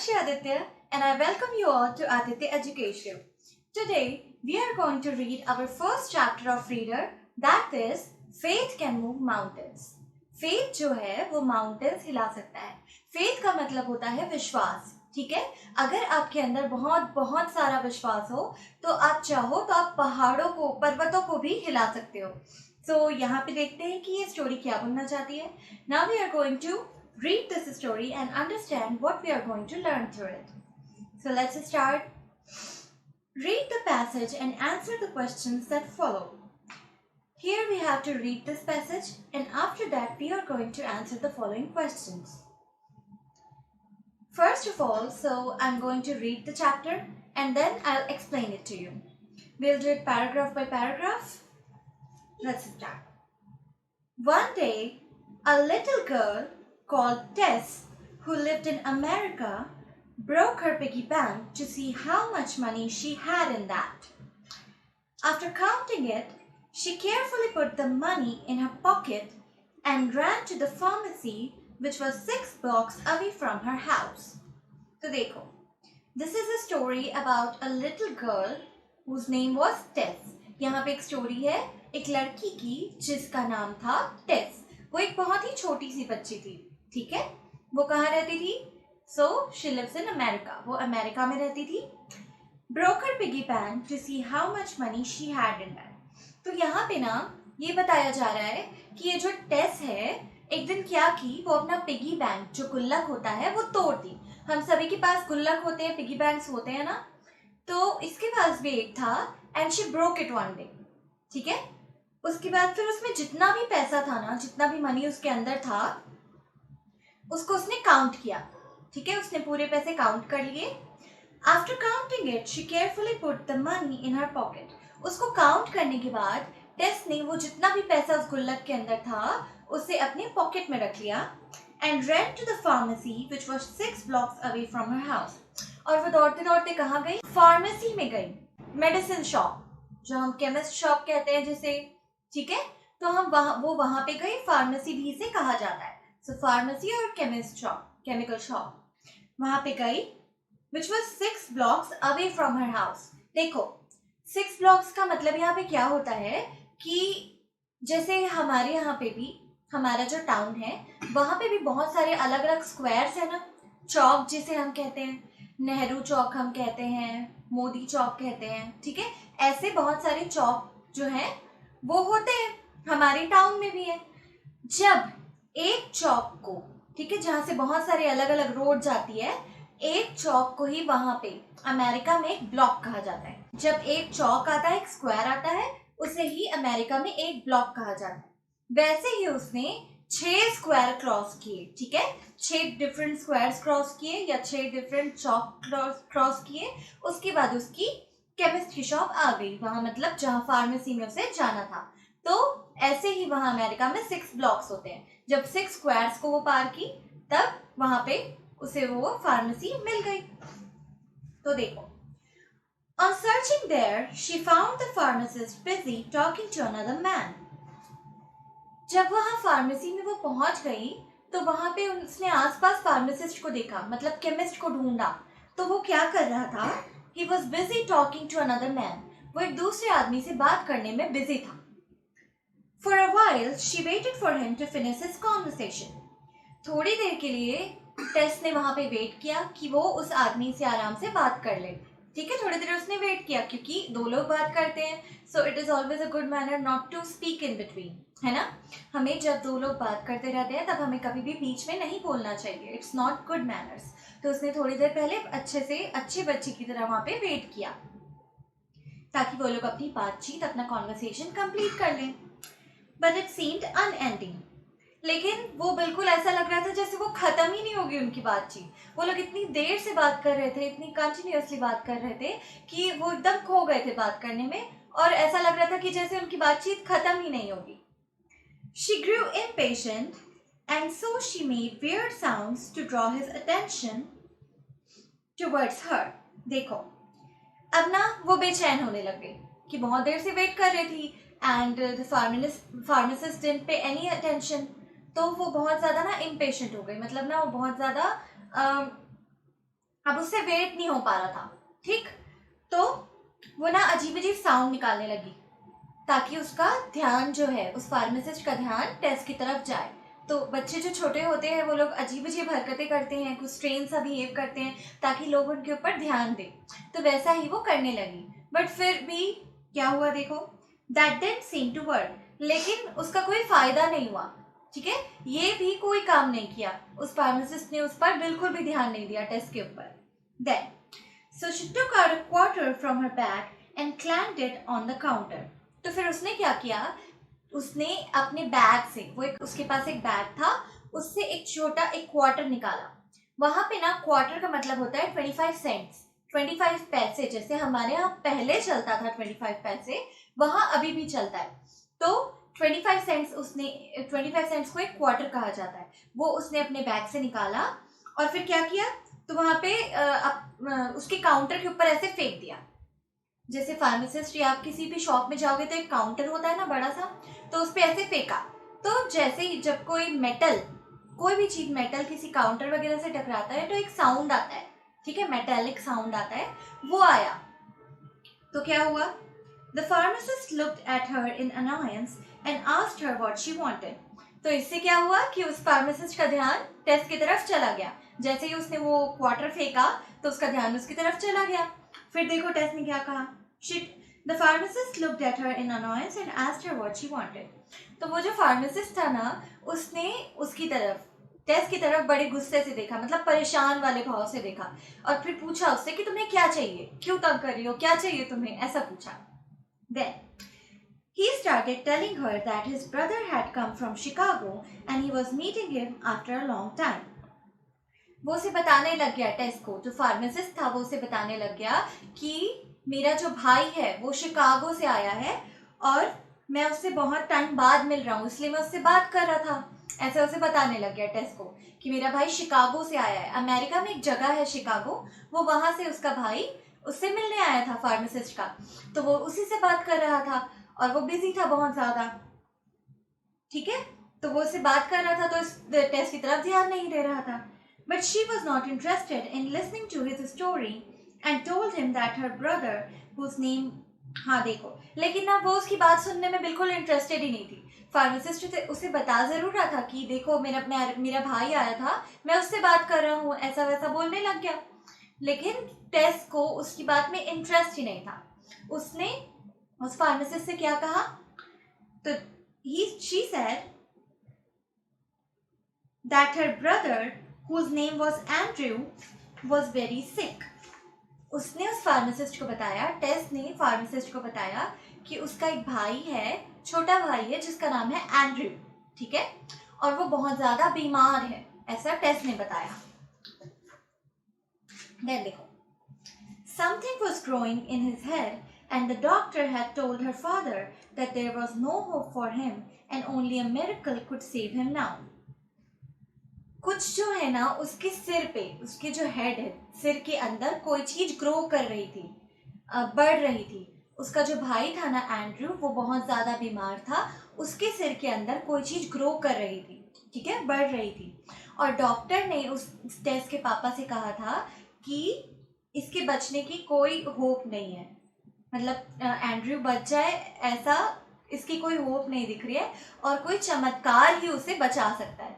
Shri Aditya and I welcome you all to Aditya Education. Today we are going to read our first chapter of Reader, that is Faith Can Move Mountains. Faith जो है वो mountains हिला सकता है. Faith का मतलब होता है विश्वास. ठीक है, अगर आपके अंदर बहुत बहुत सारा विश्वास हो तो आप चाहो तो आप पहाड़ों को पर्वतों को भी हिला सकते हो. So यहाँ पे देखते हैं कि ये स्टोरी क्या बोलना चाहती है. Now we are going to read this story and understand what we are going to learn through it. So let's start. Read the passage and answer the questions that follow. Here we have to read this passage and after that we are going to answer the following questions. First of all, so I'm going to read the chapter and then I'll explain it to you. We'll do it paragraph by paragraph. Let's start. One day, a little girl called Tess, who lived in America, broke her piggy bank to see how much money she had in that. After counting it, she carefully put the money in her pocket and ran to the pharmacy, which was 6 blocks away from her house. So देखो, this is a story about a little girl whose name was Tess. यहाँ पे एक story है एक लड़की की जिसका नाम था टेस. वो एक बहुत ही छोटी सी बच्ची थी. ठीक है, वो कहाँ रहती थी? So she lives in America. वो अमेरिका में रहती थी. Broke her piggy bank to see how much money she had in that. तो यहाँ पे ना ये बताया जा रहा है कि ये जो टेस है एक दिन क्या की, वो अपना पिगी बैंक जो गुल्लक होता है वो तोड़ दी. हम सभी के पास गुल्लक होते हैं, पिगी बैंक्स होते हैं ना, तो इसके पास भी एक था and she broke it one day. ठीक है, उसके बाद फिर उसमें जितना भी पैसा था ना, जितना भी मनी उसके अंदर था, उसको उसने काउंट किया. ठीक है, उसने पूरे पैसे काउंट कर लिए. After counting it she carefully put the money in her pocket. उसको काउंट करने के बाद टेस ने वो जितना भी पैसा उस गुल्लक के अंदर था उसे अपने पॉकेट में रख लिया and ran to the pharmacy which was 6 blocks away from her house. और वो दौड़ते दौड़ते कहाँ गई? फार्मेसी में गई. मेडिसिन शॉप, जो हम केमिस्ट शॉप कहते हैं जिसे. ठीक है, तो हम वहां पे गई. फार्मेसी भी इसे कहा जाता है. सो फार्मेसी और केमिस्ट शॉप, केमिकल शॉप, वहां पे गई which was 6 blocks away from her house. देखो 6 blocks का मतलब यहाँ पे क्या होता है कि जैसे हमारे यहाँ पे भी, हमारा जो टाउन है वहां पे भी बहुत सारे अलग अलग स्क्वायर्स है ना. चौक जिसे हम कहते हैं, नेहरू चौक हम कहते हैं, मोदी चौक कहते हैं. ठीक है, ऐसे बहुत सारे चौक जो हैं वो होते हैं, हमारे टाउन में भी है. जब एक चौक को, ठीक है, जहाँ से बहुत सारे अलग अलग रोड जाती है, एक चौक को ही वहां पे अमेरिका में एक ब्लॉक कहा जाता है. जब एक चौक आता है, एक स्क्वायर आता है, उसे ही अमेरिका में एक ब्लॉक कहा जाता है. वैसे ही उसने 6 स्क्वायर क्रॉस किए. ठीक है, 6 डिफरेंट स्क्वायर्स क्रॉस किए या 6 डिफरेंट चौक क्रॉस किए. उसके बाद उसकी केमिस्ट की शॉप आ गई वहां, मतलब जहां फार्मेसी में उसे जाना था. तो ऐसे ही वहां अमेरिका में 6 ब्लॉक्स होते हैं. जब 6 स्क्वायर्स को वो पार की तब वहां पे उसे वो फार्मेसी मिल गई. तो देखो, on searching there she found the pharmacist busy talking to another man. जब वहां फार्मेसी में वो पहुंच गई तो वहां पे उसने आसपास फार्मासिस्ट को देखा, मतलब केमिस्ट को ढूंढा. तो वो क्या कर रहा था? He was busy talking to another man. वो एक दूसरे आदमी से बात करने में बिजी था. For a while she waited for him to finish his conversation. थोड़ी देर के लिए टेस ने वहां पे वेट किया कि वो उस आदमी से आराम से बात कर ले. ठीक है, थोड़ी देर उसने वेट किया क्योंकि दो लोग बात करते हैं. So it is always a good manner not to speak in between, है ना. हमें जब दो लोग बात करते रहते हैं तब हमें कभी भी बीच में नहीं बोलना चाहिए. It's not good manners. तो उसने थोड़ी देर पहले अच्छे से अच्छे बच्चे की तरह वहां पे वेट किया ताकि वो लोग अपनी बातचीत, अपना कॉन्वर्सेशन कंप्लीट कर लें. But it seemed unending. लेकिन वो बिल्कुल ऐसा लग रहा था जैसे वो खत्म ही नहीं होगी उनकी बातचीत. वो लोग इतनी देर से बात कर रहे थे, इतनी कंटिन्यूअसली बात कर रहे थे कि वो एकदम खो गए थे बात करने में और ऐसा लग रहा था कि जैसे उनकी बातचीत खत्म ही नहीं होगी. She grew impatient and so she made weird sounds to draw his attention towards her. देखो, अब ना वो बेचैन होने लग गई कि बहुत देर से वेट कर रही थी and the pharmacist didn't pay any attention. तो वो बहुत ज़्यादा ना इम्पेशेंट हो गई, मतलब ना वो बहुत ज़्यादा अब उससे वेट नहीं हो पा रहा था, ठीक। तो वो ना अजीब अजीब साउंड निकालने लगी ताकि उसका ध्यान जो है, उस फार्मासिस्ट का ध्यान टेस्ट की तरफ जाए। तो बच्चे जो छोटे होते हैं वो लोग अजीब अजीब हरकतें करते हैं, कुछ स्ट्रेन सा बिहेव करते हैं ताकि लोग उनके ऊपर ध्यान दें। तो वैसा ही वो करने लगी, बट फिर भी क्या हुआ देखो, that didn't seem to work, लेकिन उसका कोई फायदा नहीं हुआ, ठीक है। ये भी कोई काम नहीं किया, उस फार्मासिस्ट ने उस पर बिल्कुल भी ध्यान नहीं दिया टेस्ट के ऊपर। Then so she took out a quarter from her bag and clamped it on the counter. तो फिर उसने क्या किया, उसने अपने बैग से, वो एक उसके पास एक बैग था, उससे एक छोटा एक क्वार्टर निकाला। वहां पे ना क्वार्टर का मतलब होता है 25 सेंट्स, 25 पैसे। जैसे हमारे यहाँ पहले चलता था 25 पैसे, वहां अभी भी चलता है। तो 25 सेंट्स, उसने 25 सेंट्स को एक क्वार्टर कहा जाता है, वो उसने अपने बैग से निकाला और फिर क्या किया, तो वहां पे उसके काउंटर के ऊपर ऐसे फेंक दिया। जैसे फार्मासिस्ट या आप किसी भी शॉप में जाओगे तो एक काउंटर होता है ना बड़ा सा, तो उस पे ऐसे फेंका। तो जैसे ही जब कोई मेटल, कोई भी चीज मेटल किसी काउंटर वगैरह से टकराता है तो एक साउंड आता है, ठीक है, मेटेलिक साउंड आता है, वो आया। तो क्या हुआ, the pharmacist looked at her in annoyance and asked her what she wanted. तो इससे क्या हुआ कि उस फार्मासिस्ट का ध्यान टेस्ट की तरफ चला गया। जैसे ही उसने वो क्वार्टर फेंका तो उसका ध्यान उसकी तरफ चला गया। फिर देखो टेस्ट ने क्या कहा, the pharmacist looked at her in annoyance and asked her what she wanted. तो वो जो फार्मासिस्ट था ना, उसने उसकी तरफ, टेस्ट की तरफ बड़े गुस्से से देखा, मतलब परेशान वाले भाव से देखा, और फिर पूछा उससे कि तुम्हें क्या चाहिए, क्यों तंग कर रही हो, क्या चाहिए तुम्हें, ऐसा पूछा। Then he started telling her that his brother had come from Chicago and he was meeting him after a long time. वो उसे बताने लग गया, टेस्ट को, जो फार्मासिस्ट था वो उसे बताने लग गया कि मेरा जो भाई है वो शिकागो से आया है और मैं उससे बहुत टाइम बाद मिल रहा हूँ, इसलिए मैं उससे बात कर रहा था। ऐसे उसे बताने लग गया टेस्ट को कि मेरा भाई शिकागो से आया है, अमेरिका में एक जगह है शिकागो, वो वहां से उसका भाई उससे मिलने आया था फार्मासिस्ट का, तो वो उसी से बात कर रहा था और वो बिजी था बहुत ज्यादा, ठीक है। तो वो उससे बात कर रहा था तो इस टेस्ट की तरफ ध्यान नहीं दे रहा था। But she was not interested in listening to his story and told him that her brother whose name, हाँ देखो, लेकिन ना वो उसकी बात सुनने में बिल्कुल इंटरेस्टेड ही नहीं थी। फार्मासिस्ट उसे बता जरूर रहा था कि देखो मेरा भाई आया था, मैं उससे बात कर रहा हूँ, ऐसा वैसा बोलने लग गया, लेकिन टेस को उसकी बात में इंटरेस्ट ही नहीं था। उसने उस फार्मासिस्ट से क्या कहा, तो she said that her brother whose name was Andrew was very sick. उसने उस फार्मासिस्ट को बताया, टेस ने फार्मासिस्ट को बताया कि उसका एक भाई है, छोटा भाई है जिसका नाम है एंड्रयू, ठीक है, और वो बहुत ज्यादा बीमार है, ऐसा टेस ने बताया। देन देखो, something was growing in his head and the doctor had told her father that there was no hope for him and only a miracle could save him now. कुछ जो है ना उसके सिर पे, उसके जो हेड है, सिर के अंदर कोई चीज ग्रो कर रही थी, बढ़ रही थी। उसका जो भाई था ना एंड्रयू, वो बहुत ज्यादा बीमार था, उसके सिर के अंदर कोई चीज ग्रो कर रही थी, ठीक है, बढ़ रही थी। और डॉक्टर ने उस टेस के पापा से कहा था कि इसके बचने की कोई होप नहीं है, मतलब एंड्रयू बच जाए ऐसा इसकी कोई होप नहीं दिख रही है और कोई चमत्कार ही उसे बचा सकता है।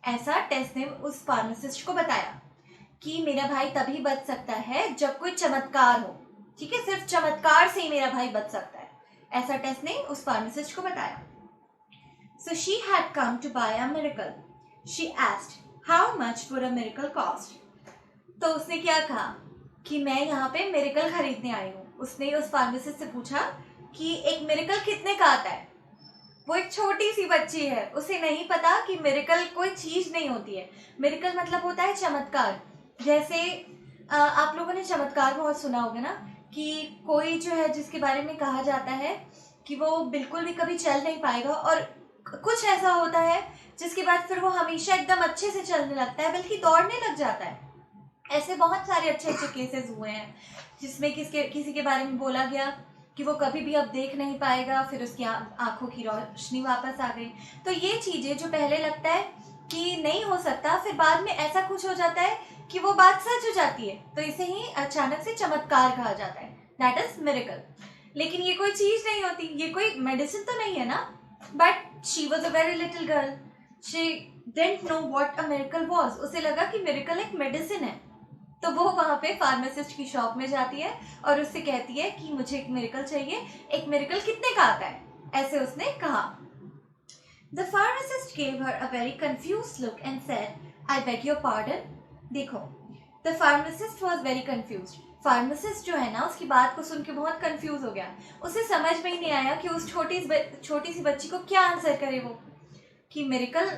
ऐसा टेस ने उस फार्मासिस्ट को बताया कि मेरा भाई तभी बच सकता है जब कोई चमत्कार हो, ठीक है, सिर्फ चमत्कार से ही मेरा भाई बच सकता है, ऐसा टेस ने उस फार्मासिस्ट को बताया। So she had come to buy a miracle. She asked how much would a miracle cost. तो उसने क्या कहा कि मैं यहाँ पे मिरेकल खरीदने आई हूँ। उसने उस फार्मासिस्ट से पूछा कि एक मिरेकल कितने का आता है। वो एक छोटी सी बच्ची है, उसे नहीं पता कि मिरेकल कोई चीज नहीं होती है। मिरेकल मतलब होता है चमत्कार। जैसे आप लोगों ने चमत्कार बहुत सुना होगा ना, कि कोई जो है जिसके बारे में कहा जाता है कि वो बिल्कुल भी कभी चल नहीं पाएगा और कुछ ऐसा होता है जिसके बाद फिर वो हमेशा एकदम अच्छे से चलने लगता है, बल्कि दौड़ने लग जाता है। ऐसे बहुत सारे अच्छे अच्छे केसेस हुए हैं जिसमें किसी के बारे में बोला गया कि वो कभी भी अब देख नहीं पाएगा, फिर उसकी आंखों की रोशनी वापस आ गई। तो ये चीजें जो पहले लगता है कि नहीं हो सकता, फिर बाद में ऐसा कुछ हो जाता है कि वो बात सच हो जाती है, तो इसे ही अचानक से चमत्कार कहा जाता है, दैट इज मिरेकल। लेकिन ये कोई चीज नहीं होती, ये कोई मेडिसिन तो नहीं है ना। But she was a very little girl, she didn't know what a miracle was. उसे लगा कि मिरेकल एक मेडिसिन है। तो वो वहां पे फार्मासिस्ट की शॉप में जाती है और उससे कहती है कि मुझे एक मिरेकल चाहिए। एक मिरेकल कितने का आता है, ऐसे उसने कहा। The pharmacist gave her a very confused look and said, I beg your pardon. देखो, the pharmacist was very confused. Pharmacist जो है ना, उसकी बात को सुन के बहुत कंफ्यूज हो गया। उसे समझ में ही नहीं आया कि उस छोटी सी बच्ची को क्या आंसर करे वो, कि मेरिकल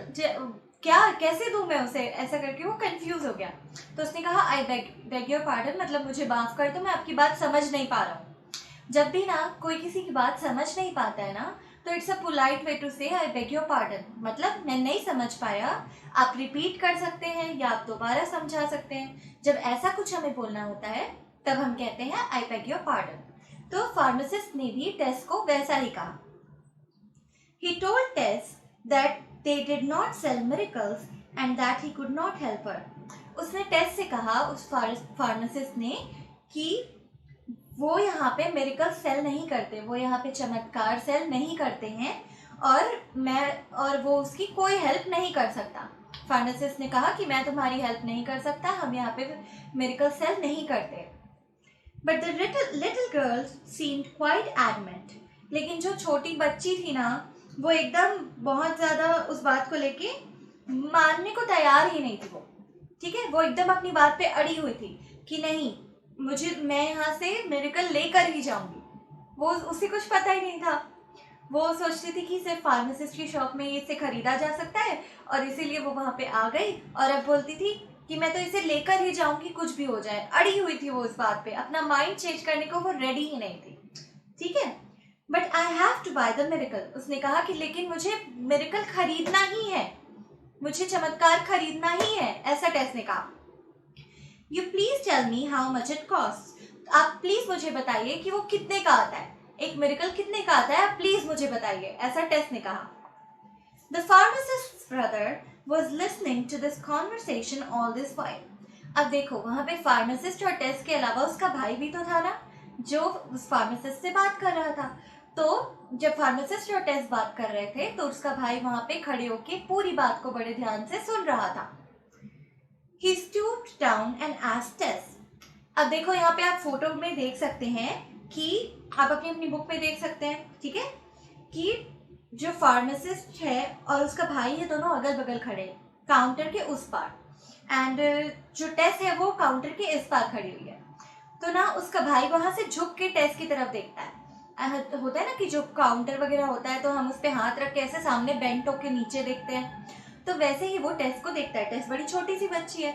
क्या कैसे दूं मैं उसे, ऐसा करके वो कंफ्यूज हो गया। तो उसने कहा आई बेग योर पार्डन, मतलब मुझे माफ कर दो, मैं आपकी बात समझ नहीं पा रहा हूँ। जब भी ना कोई किसी की बात समझ नहीं पाता है ना, तो it's a polite way to say I bag your pardon, मतलब मैं नहीं समझ पाया, आप रिपीट कर सकते हैं या आप दोबारा समझा सकते हैं। जब ऐसा कुछ हमें बोलना होता है तब हम कहते हैं आई बेग योर पार्डन। तो फार्मासिस्ट ने भी टेस को वैसा ही कहा। He told Tess that they did not sell miracles and that he could not help her. उसने टेस से कहा, उस फार्मासिस्ट ने, कि वो यहाँ पे मेरिकल सेल नहीं करते, वो यहाँ पे चमत्कार सेल नहीं करते हैं, और वो उसकी कोई हेल्प नहीं कर सकता। फार्मासिस्ट ने कहा कि मैं तुम्हारी हेल्प नहीं कर सकता, हम यहाँ पे मेरिकल सेल नहीं करते। But the little girl seemed quite adamant, लेकिन जो छोटी बच्ची थी ना, वो एकदम बहुत ज्यादा उस बात को लेके मानने को तैयार ही नहीं थी वो। ठीक है, वो एकदम अपनी बात पे अड़ी हुई थी कि नहीं, मैं यहाँ से मेडिकल लेकर ही जाऊंगी। वो उसे कुछ पता ही नहीं था। वो सोचती थी कि सिर्फ फार्मासिस्ट की शॉप में इसे खरीदा जा सकता है, और इसीलिए वो वहां पे आ गई और अब बोलती थी कि मैं तो इसे लेकर ही जाऊंगी, कुछ भी हो जाए। अड़ी हुई थी वो उस बात पे, अपना माइंड चेंज करने को वो रेडी ही नहीं थी। ठीक है, but I have to buy the miracle. उसने कहा कि लेकिन मुझे मिरेकल खरीदना ही है, मुझे चमत्कार खरीदना ही है, ऐसा टेस ने कहा। You please tell me how much it cost. आप प्लीज मुझे बताइए कि वो कितने का आता है, एक मिरेकल कितने का आता है, आप प्लीज मुझे बताइए, ऐसा टेस ने कहा। The pharmacist's brother was listening to this conversation all this while. अब देखो, वहां पे फार्मासिस्ट और टेस के अलावा उसका भाई भी तो था ना, जो उस फार्मासिस्ट से बात कर रहा था। तो जब फार्मासिस्ट और टेस बात कर रहे थे, तो उसका भाई वहां पे खड़े होके पूरी बात को बड़े ध्यान से सुन रहा था। He stooped down and asked Tess. अब देखो, यहाँ पे आप फोटो में देख सकते हैं कि आप अपनी बुक में देख सकते हैं, ठीक है, कि जो फार्मासिस्ट है और उसका भाई है, दोनों अगल बगल खड़े काउंटर के उस पार, एंड जो टेस है वो काउंटर के इस पार खड़ी हुई है। तो ना उसका भाई वहां से झुक के टेस की तरफ देखता है। होता है ना कि जो काउंटर वगैरह होता है तो हम उस पे हाथ रख के ऐसे सामने बेंट होके नीचे देखते हैं, तो वैसे ही वो टेस को देखता है। टेस बड़ी छोटी सी बच्ची है।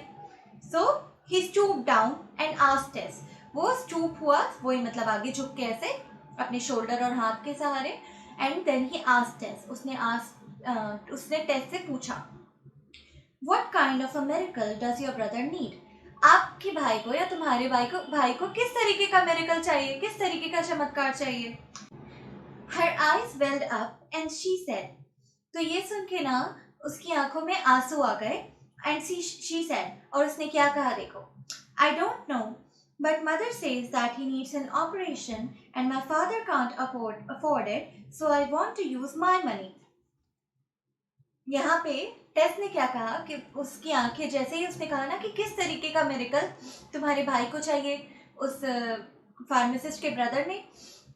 सो ही स्टूप डाउन एंड आस्क्ड टेस। वो स्टूप हुआ, वही मतलब आगे झुक के ऐसे अपने शोल्डर और हाथ के सहारे, एंड देन ही आस्क्ड टेस। उसने टेस से पूछा, what kind of a miracle does your brother need. आपके भाई को या तुम्हारे भाई को किस तरीके का मिरेकल चाहिए, किस तरीके का चमत्कार चाहिए। Her eyes welled up and she said, तो ये सुन के ना उसकी आंखों में आंसू आ गए, and she said, और उसने क्या कहा देखो, I don't know, but mother says that he needs an operation and my father can't afford it, so I want to use my money. यहाँ पे टेस ने क्या कहा कि उसकी आंखें, जैसे ही उसने कहा ना कि किस तरीके का मिरेकल तुम्हारे भाई को चाहिए, उस फार्मासिस्ट के ब्रदर ने,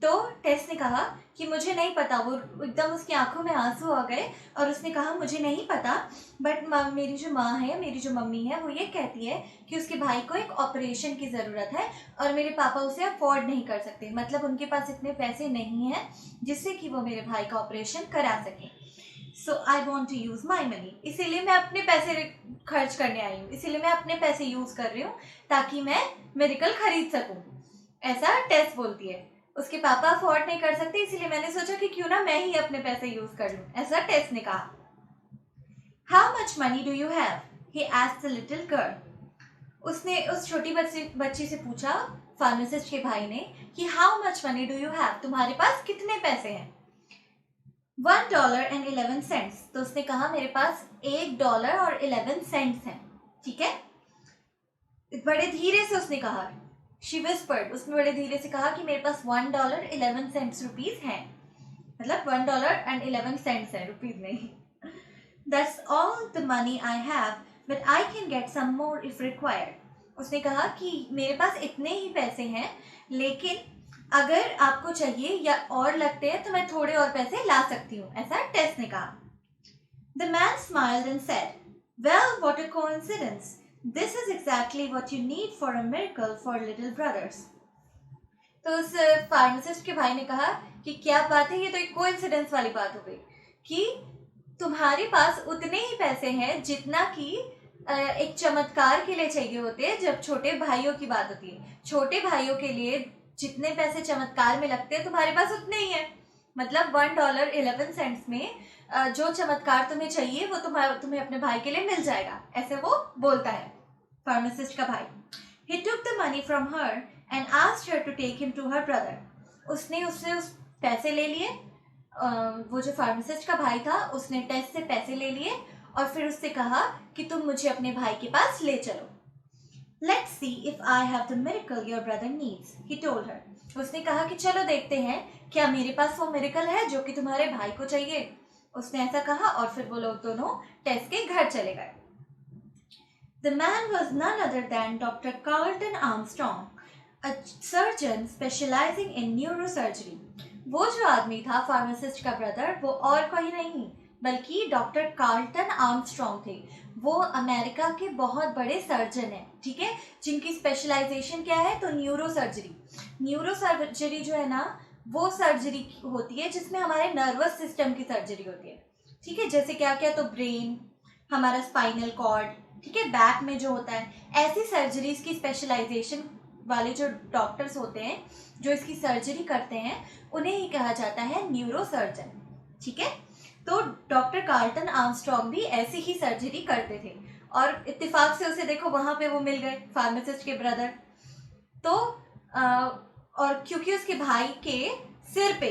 तो टेस ने कहा कि मुझे नहीं पता। वो एकदम उसकी आंखों में आंसू आ गए और उसने कहा मुझे नहीं पता, बट मेरी जो माँ है, मेरी जो मम्मी है, वो ये कहती है कि उसके भाई को एक ऑपरेशन की ज़रूरत है और मेरे पापा उसे अफोर्ड नहीं कर सकते, मतलब उनके पास इतने पैसे नहीं हैं जिससे कि वो मेरे भाई का ऑपरेशन करा सके। So I want to use my money, इसीलिए मैं अपने पैसे खर्च करने आई हूँ, इसीलिए मैं अपने पैसे यूज़ कर रही हूँ ताकि मैं मेडिकल खरीद सकूँ, ऐसा टेस बोलती है। उसके पापा अफोर्ड नहीं कर सकते, इसीलिए मैंने सोचा कि क्यों ना मैं ही अपने पैसे यूज़ कर लूँ, ऐसा टेस ने कहा। How much money do you have, he asked the little girl. उसने उस छोटी बच्ची से पूछा, फार्मासिस्ट के भाई ने, कि how much money do you have, तुम्हारे पास कितने पैसे हैं। $1.11। तो उसने कहा मेरे पास $1 और 11 सेंट्स हैं। ठीक है, बड़े धीरे से उसने कहा, शी विस्पर्ड, उसने बड़े धीरे से कहा कि मेरे पास $1.11 रुपीज हैं, मतलब $1.11 है, रुपीज नहीं. That's all the money I have, but I can get some more if required. उसने कहा कि मेरे पास इतने ही पैसे हैं, लेकिन अगर आपको चाहिए या और लगते हैं तो मैं थोड़े और पैसे ला सकती हूँ, ऐसा टेस ने कहा. The man smiled and said, "Well, what a coincidence. This is exactly what you need for a miracle for little brothers." तो उस फार्मासिस्ट के भाई ने कहा कि क्या बात है, ये तो एक कोइंसिडेंस वाली बात हो गई कि तुम्हारे पास उतने ही पैसे हैं जितना कि एक चमत्कार के लिए चाहिए होते हैं जब छोटे भाइयों की बात होती है. छोटे भाइयों के लिए जितने पैसे चमत्कार में लगते हैं तुम्हारे पास उतने ही है. मतलब $1.11 में जो चमत्कार तुम्हें चाहिए वो तुम्हें अपने भाई के लिए मिल जाएगा, ऐसे वो बोलता है फार्मासिस्ट का भाई. He took the money from her and asked her to take him to her brother. उसने उससे उस पैसे ले लिए. वो जो फार्मासिस्ट का भाई था उसने टेस से पैसे ले लिए और फिर उससे कहा कि तुम मुझे अपने भाई के पास ले चलो. Let's see if I have the miracle your brother needs, he told her. उसने कहा कि चलो देखते हैं क्या मेरे पास वो मिरेकल है जो कि तुम्हारे भाई को चाहिए. उसने ऐसा कहा और फिर वो लोग दोनों टेस के घर चले गए. The man was none other than Dr. Carlton Armstrong, a surgeon specializing in neurosurgery. वो जो आदमी था फार्मासिस्ट का ब्रदर, वो और कोई नहीं बल्कि डॉक्टर कार्ल्टन आर्मस्ट्रॉन्ग थे. वो अमेरिका के बहुत बड़े सर्जन हैं, ठीक है, जिनकी स्पेशलाइजेशन क्या है, तो न्यूरोसर्जरी. न्यूरोसर्जरी जो है ना वो सर्जरी होती है जिसमें हमारे नर्वस सिस्टम की सर्जरी होती है, ठीक है. जैसे क्या क्या, तो ब्रेन, हमारा स्पाइनल कॉर्ड, ठीक है, बैक में जो होता है, ऐसी सर्जरीज की स्पेशलाइजेशन वाले जो डॉक्टर्स होते हैं जो इसकी सर्जरी करते हैं उन्हें ही कहा जाता है न्यूरोसर्जन, ठीक है. तो डॉक्टर कार्ल्टन आर्मस्ट्रॉन्ग भी ऐसी ही सर्जरी करते थे और इत्तेफाक से उसे देखो वहां पे वो मिल गए फार्मासिस्ट के ब्रदर. तो और क्योंकि उसके भाई के सिर पे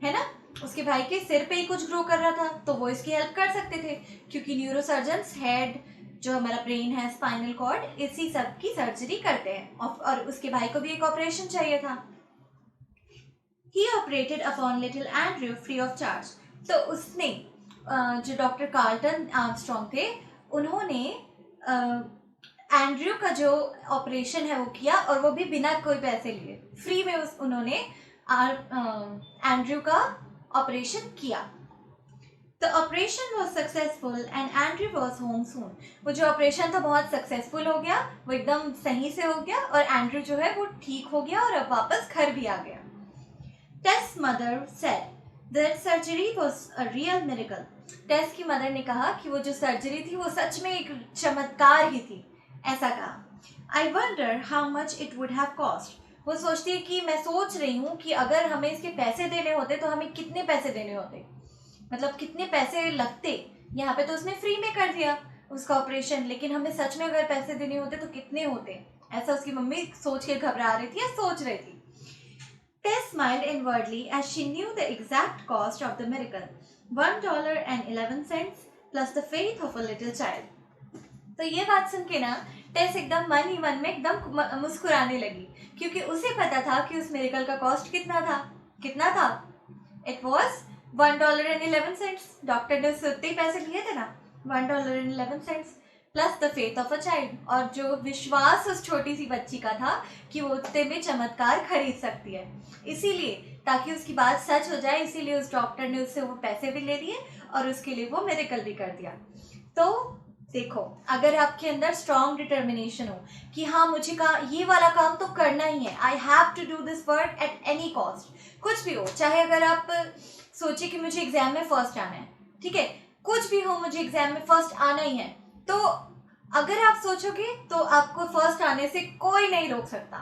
है ना, उसके भाई के सिर पे ही कुछ ग्रो कर रहा था तो वो इसकी हेल्प कर सकते थे क्योंकि न्यूरोसर्जन्स हेड जो हमारा ब्रेन है, स्पाइनल कॉर्ड, इसी सब की सर्जरी करते हैं. और उसके भाई को भी एक ऑपरेशन चाहिए था. He operated upon little Andrew free of charge. तो उसने जो डॉक्टर कार्ल्टन आर्मस्ट्रॉन्ग थे उन्होंने एंड्रयू का जो ऑपरेशन है वो किया और वो भी बिना कोई पैसे लिए, फ्री में उन्होंने एंड्रयू का ऑपरेशन किया. The operation was successful and Andrew was home soon. वो जो ऑपरेशन था बहुत सक्सेसफुल हो गया, वो एकदम सही से हो गया और एंड्रयू जो है वो ठीक हो गया और अब वापस घर भी आ गया. Tess' mother said that surgery was a real miracle. टेस की मदर ने कहा कि वो जो सर्जरी थी वो सच में एक चमत्कार ही थी, ऐसा कहा. I wonder how much it would have cost. वो सोचती है कि मैं सोच रही हूँ कि अगर हमें इसके पैसे देने होते तो हमें कितने पैसे देने होते, मतलब कितने पैसे लगते. यहाँ पे तो उसने फ्री में कर दिया उसका ऑपरेशन, लेकिन हमें सच में अगर पैसे देने होते तो कितने होते, ऐसा उसकी मम्मी सोच के घबरा रही थी या सोच रही थी. Tess smiled inwardly as she knew the exact cost of the miracle, $1.11 plus the faith of a little child. तो ये बात सुन के ना टेस एकदम मन ही मन में एकदम मुस्कुराने लगी क्योंकि उसे पता था कि उस मिरेकल का कॉस्ट कितना था. It was $1.11. डॉक्टर ने उससे उतने ही पैसे लिए थे ना, $1.11 plus the faith of a child, और जो विश्वास उस छोटी सी बच्ची का था कि वो उतने में चमत्कार खरीद सकती है. इसीलिए ताकि उसकी बात सच हो जाए, इसीलिए उस डॉक्टर ने उससे वो पैसे भी ले लिए और उसके लिए वो मिरेकल भी कर दिया. तो देखो, अगर आपके अंदर स्ट्रॉन्ग डिटर्मिनेशन हो कि हाँ मुझे ये वाला काम तो करना ही है, I have to do this work at any cost, कुछ भी हो, चाहे अगर आप सोचिए कि मुझे एग्जाम में फर्स्ट आना है, ठीक है, कुछ भी हो मुझे एग्जाम में फर्स्ट आना ही है, तो अगर आप सोचोगे तो आपको फर्स्ट आने से कोई नहीं रोक सकता.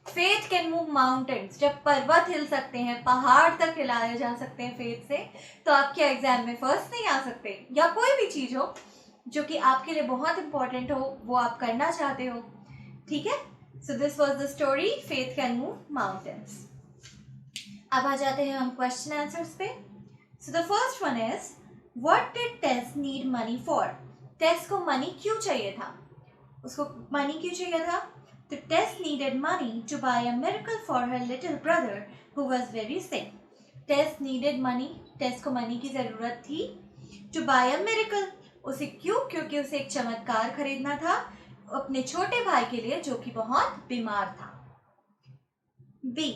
Faith can move mountains. जब पर्वत हिल सकते हैं, पहाड़ तक हिलाए जा सकते हैं फेथ से, तो आप क्या एग्जाम में फर्स्ट नहीं आ सकते? या कोई भी चीज हो जो कि आपके लिए बहुत इंपॉर्टेंट हो, वो आप करना चाहते हो, ठीक है. So this was the story, faith can move mountains. अब आ जाते हैं हम क्वेश्चन आंसर्स पे. So the first one is, what did Tess need money for? Tess को मनी क्यों चाहिए था? उसको मनी क्यों चाहिए था? तो Tess needed money to buy a miracle for her little brother who was very sick. Tess needed money, Tess को मनी की जरूरत थी। टू बाय अ मिरेकल, उसे क्यों? क्योंकि उसे एक चमत्कार खरीदना था अपने छोटे भाई के लिए जो कि बहुत बीमार था। B,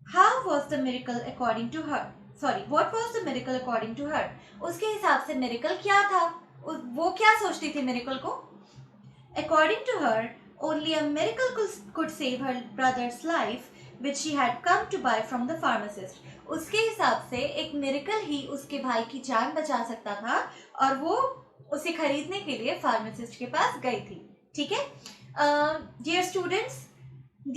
how was the miracle according to her, sorry what was the miracle according to her, उसके हिसाब से मिरेकल क्या था, वो क्या सोचती थी मिरेकल को? According to her only a miracle could save her brother's life which she had come to buy from the pharmacist. उसके हिसाब से एक मिरेकल ही उसके भाई की जान बचा सकता था और वो उसे खरीदने के लिए फार्मासिस्ट के पास गई थी। ठीक है? Dear students,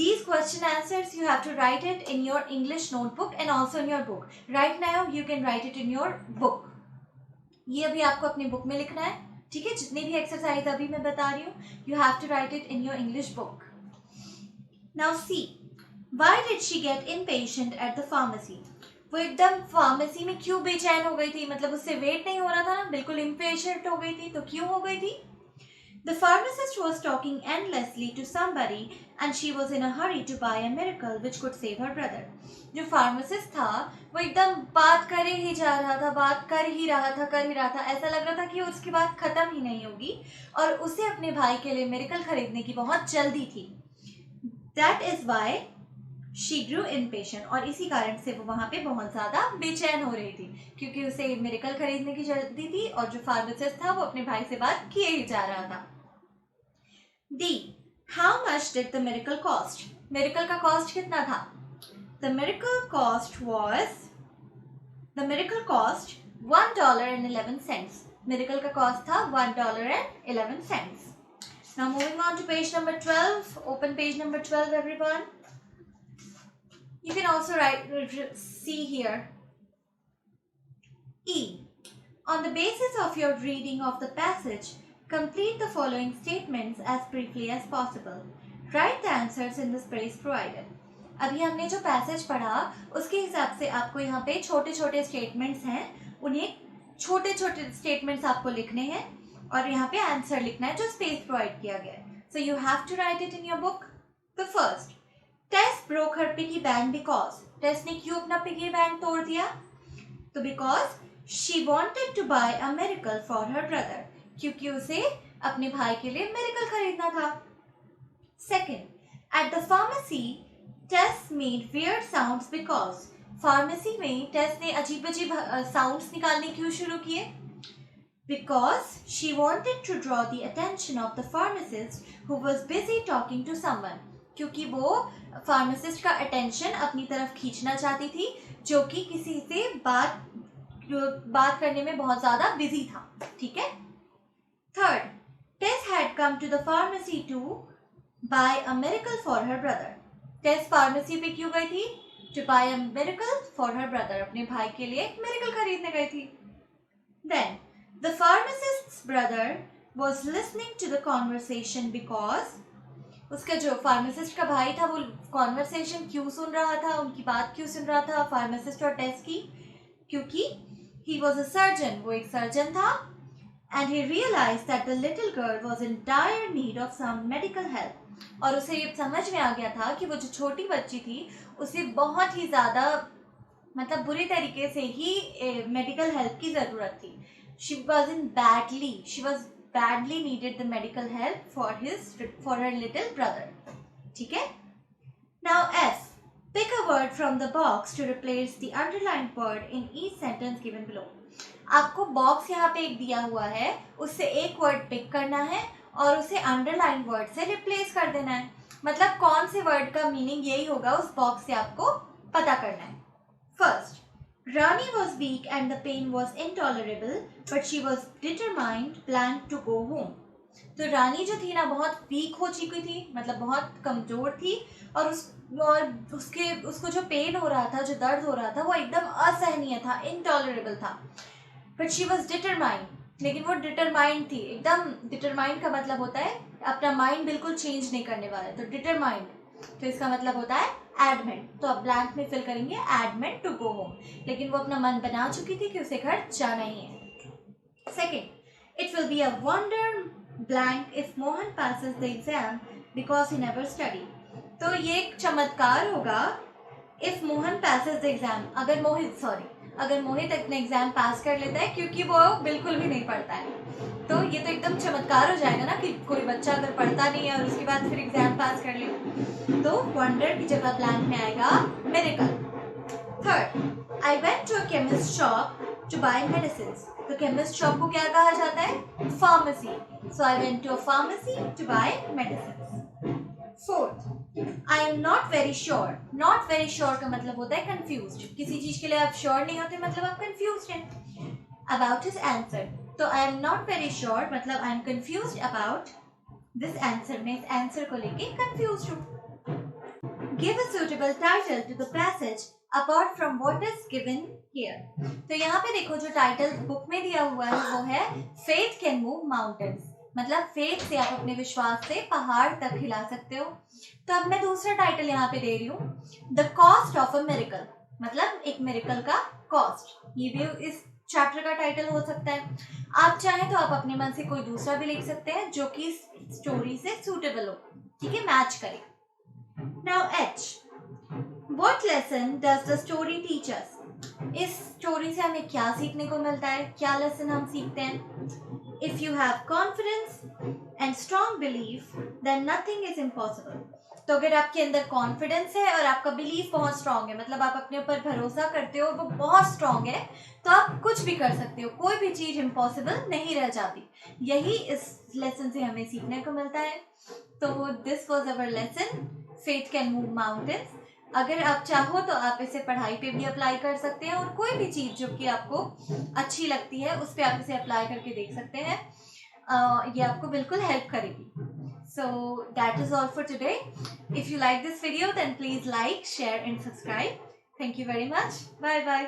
these question answers you have to write it in your English notebook and also in your book. Right now you can write it in your book. ये अभी आपको अपनी बुक में लिखना है। ठीक है? जितने भी एक्सरसाइज अभी मैं बता रही हूँ, you have to write it in your English book. Now see. Why did she get impatient at the pharmacy? वो एकदम फार्मेसी में क्यों बेचैन हो गई थी? मतलब उससे वेट नहीं हो रहा था ना, बिल्कुल इम्पेशेंट हो गई थी। तो क्यों हो गई थी? The pharmacist was talking endlessly to somebody and she was in a hurry to buy a miracle which could save her brother. जो फार्मासिस्ट था वो एकदम बात करे ही जा रहा था, बात कर ही रहा था, ऐसा लग रहा था कि उसकी बात खत्म ही नहीं होगी और उसे अपने भाई के लिए मिरेकल खरीदने की बहुत जल्दी थी। That is why she grew impatient, और इसी कारण से वो वहां पे बहुत ज्यादा बेचैन हो रही थी क्योंकि उसे मिरेकल खरीदने की जल्दी थी और जो फार्मासिस्ट था वो अपने भाई से बात किए ही जा रहा था। D, how much did the miracle cost? Miracle का कॉस्ट कितना था? The miracle cost $1.11. मिरेकल का कॉस्ट था $1.11. Now moving on to page number 12. Open page number 12, everyone. You can also see here. E. On the basis of your reading of the passage, complete the following statements as briefly as possible. Write the answers in the space provided. अभी हमने जो passage पढ़ा उसके हिसाब से आपको यहाँ पे छोटे छोटे स्टेटमेंट्स हैं, उन्हें छोटे छोटे स्टेटमेंट्स आपको लिखने हैं और यहाँ पे आंसर लिखना है जो स्पेस प्रोवाइड किया गया है. So you have to write it in your book. The first, Tess broke her piggy bank because. Tess ने क्यों अपना पिगी बैंक तोड़ दिया? तो because she wanted to buy a miracle for her brother. क्योंकि उसे अपने भाई के लिए मिरेकल खरीदना था. Second, at the pharmacy, Tess made weird sounds because. Pharmacy में टेस ने अजीब अजीब साउंड्स निकालने क्यों शुरू किए? Because she wanted to draw the attention of the pharmacist who was busy talking to someone. क्योंकि वो फार्मासिस्ट का अटेंशन अपनी तरफ खींचना चाहती थी जो कि किसी से बात करने में बहुत ज्यादा बिजी था. ठीक है. Third, Tess had come to the pharmacy to buy a miracle for her brother. Tess pharmacy पे क्यों गई थी? To buy a miracle for her brother. अपने भाई के लिए एक मिरेकल खरीदने गई थी. Then the pharmacist's brother was listening to the conversation because. उसका जो फार्मासिस्ट का भाई था वो कॉन्वर्सेशन क्यों सुन रहा था, उनकी बात क्यों सुन रहा था फार्मासिस्ट और टेस की? क्योंकि he was a surgeon, वो एक सर्जन था, and he realized that the little girl was in dire need of some medical help. और उसे ये समझ में आ गया था कि वो जो छोटी बच्ची थी उसे बहुत ही ज्यादा मतलब बुरी तरीके से ही मेडिकल हेल्प की जरूरत थी. She was badly needed the medical help for her little brother. ठीक है. Now F. Pick a word from the box to replace the underlined word in each sentence given below. आपको box यहाँ पे एक दिया हुआ है, उससे एक वर्ड पिक करना है और उसे अंडरलाइन वर्ड से रिप्लेस कर देना है. मतलब कौन से वर्ड का मीनिंग यही होगा उस बॉक्स से आपको पता करना है. First, Rani was weak and the pain was intolerable, but she was determined, planned to go home. तो रानी जो थी ना बहुत वीक हो चुकी थी, मतलब बहुत कमजोर थी और उसको जो पेन हो रहा था, जो दर्द हो रहा था वो एकदम असहनीय था, इनटॉलरेबल था. बट शी वॉज डिटरमाइंड, लेकिन वो डिटरमाइंड थी. एकदम डिटरमाइंड का मतलब होता है अपना माइंड बिल्कुल चेंज नहीं करने वाला. तो डिटरमाइंड, तो इसका मतलब होता है एडमेंट. तो अब ब्लैंक में फिल करेंगे एडमेंट टू गो होम. लेकिन वो अपना मन बना चुकी थी कि उसे घर जाना ही है. Second, it will be a wonder blank if Mohan passes the exam because he never studied. तो ये एक चमत्कार होगा if Mohan passes the exam, अगर मोहित अपने एग्जाम पास कर लेता है क्योंकि वो बिल्कुल भी नहीं पढ़ता है. तो ये तो एकदम चमत्कार हो जाएगा ना कि कोई बच्चा अगर पढ़ता नहीं है और उसके बाद फिर एग्जाम पास कर ले. तो वंडर की जगह ब्लैंक में आएगा miracle. Third, I went to a chemist shop to buy medicines. तो केमिस्ट शॉप को क्या कहा जाता है? Pharmacy. So I went to a pharmacy to buy medicines. Fourth, I am not very sure. Not very sure का मतलब होता है कंफ्यूज्ड. किसी चीज के लिए आप श्योर नहीं होते मतलब आप कंफ्यूज्ड हैं. About his answer. तो I am not very sure मतलब I am confused about this answer. मैं इस आंसर को लेके कंफ्यूज्ड हूँ. Give a suitable title to the passage apart from what is given here. तो यहाँ पे देखो जो टाइटल बुक में दिया हुआ है वो है फेथ कैन मूव माउंटेन्स. मतलब फेथ से आप अपने विश्वास से पहाड़ तक हिला सकते हो. तो अब मैं दूसरा टाइटल यहाँ पे दे रही हूँ, the cost of a miracle. मतलब एक मिरेकल का कॉस्ट. ये भी इस चैप्टर का टाइटल हो सकता है. आप चाहें तो आप अपने मन से कोई दूसरा भी लिख सकते हैं जो कि स्टोरी से सूटेबल हो, ठीक है, मैच करे. Now H, what lesson does the story teach us. इस स्टोरी से हमें क्या सीखने को मिलता है, क्या लेसन हम सीखते हैं. If you have confidence and strong belief, then nothing is impossible. तो अगर आपके अंदर कॉन्फिडेंस है और आपका बिलीफ बहुत स्ट्रांग है, मतलब आप अपने ऊपर भरोसा करते हो और वो बहुत स्ट्रांग है, तो आप कुछ भी कर सकते हो. कोई भी चीज इम्पॉसिबल नहीं रह जाती. यही इस लेसन से हमें सीखने को मिलता है. तो this was our lesson, faith can move mountains. अगर आप चाहो तो आप इसे पढ़ाई पे भी अप्लाई कर सकते हैं और कोई भी चीज़ जो कि आपको अच्छी लगती है उस पर आप इसे अप्लाई करके देख सकते हैं. ये आपको बिल्कुल हेल्प करेगी. So that is all for today. If you like this video then please like, share and subscribe. Thank you very much. Bye bye.